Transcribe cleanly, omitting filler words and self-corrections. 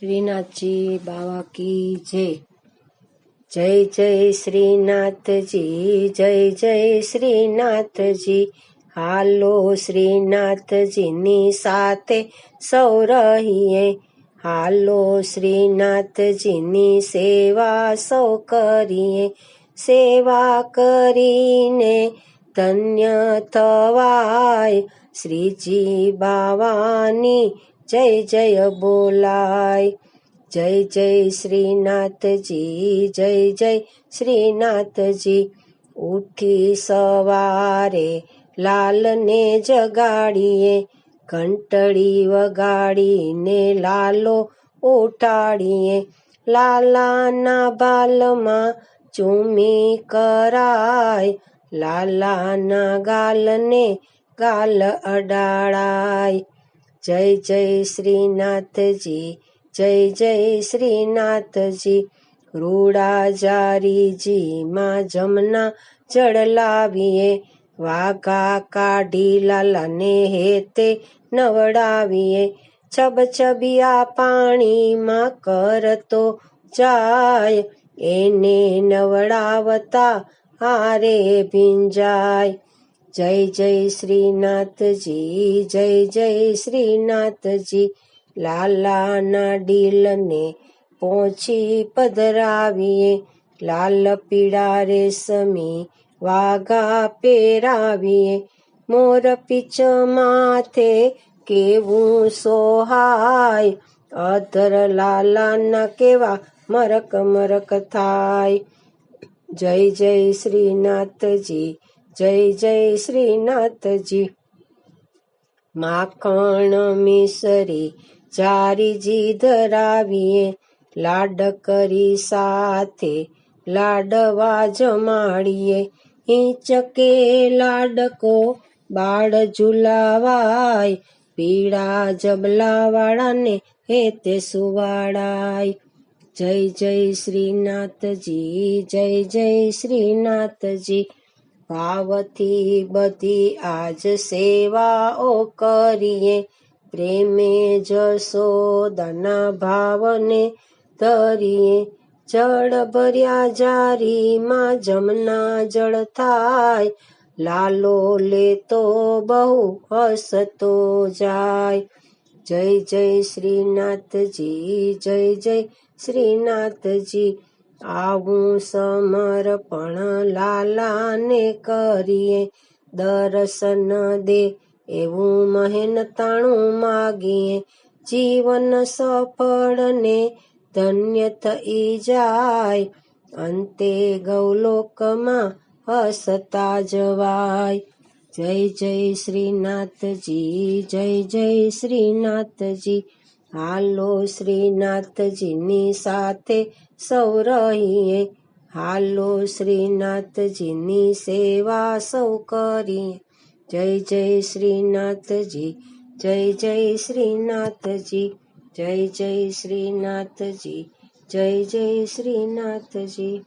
શ્રીનાથજી બાવા કી જય. જય જય શ્રીનાથજી, જય જય શ્રીનાથજી. હાલો શ્રીનાથજીની સાથે સૌ રહીએ, હાલો શ્રીનાથજીની સેવા સૌ કરીએ. સેવા કરીને ધન્ય થવાય, શ્રીજી બાવાની જય જય બોલાય. જય જય શ્રીનાથજી, જય જય શ્રીનાથજી. ઉઠી સવારે લાલને જગાડીએ, ઘંટડી વગાડીને લાલો ઉઠાડીએ. લાલાના બાલમાં ચૂમી કરાય, લાલાના ગાલને ગાલ અડાડાય. જય જય શ્રીનાથજી, જય જય શ્રીનાથજી. રૂડા જારીજી માં જમના જળ લાવીએ, વાઘા કાઢી લાલાને હેતે નવડાવીએ. છબછબિયા પાણીમાં કરતો જાય, એને નવડાવતા હારે ભીંજાય. જય જય શ્રીનાથજી, જય જય શ્રીનાથજી. લાલાના ડીલને પોછી પધરાવીએ, લાલ પીળા રેશમી વાઘા પહેરાવીએ. મોર પીછ માથે કેવું સોહાય, અધર લાલાના કેવા મરક મરક થાય. જય જય શ્રીનાથજી, જય જય શ્રીનાથજી. માખણ મિસરી ચારીજી ધરાવીએ, લાડ કરી સાથે લાડવા જમાડીએ. હિંચકે લાડકો બાળ ઝુલાવાય, પીળા જબલા વાળાને હેતે સુવાડાય. જય જય શ્રીનાથજી, જય જય શ્રીનાથજી. ભાવથી બધી આજ સેવાઓ કરીએ, પ્રેમે જશોદાના ભાવને ધરીએ. જળ ભર્યા જારીમાં જમના જળ થાય, લાલો લેતો બહુ હસતો જાય. જય જય શ્રીનાથજી, જય જય શ્રીનાથજી. આવું સમર્પણ લાલાને કરીએ, દર્શન દે એવું મહેનતાણું માગીએ. જીવન સફળ ને ધન્ય થઈ જાય, અંતે ગૌલોકમાં હસતા જવાય. જય જય શ્રીનાથજી, જય જય શ્રીનાથજી. હાલો શ્રીનાથજીની સાથે સૌ રહીએ, હાલો શ્રીનાથજીની સેવા સૌ કરીએ. જય જય શ્રીનાથજી, જય જય શ્રીનાથજી. જય જય શ્રીનાથજી, જય જય શ્રીનાથજી.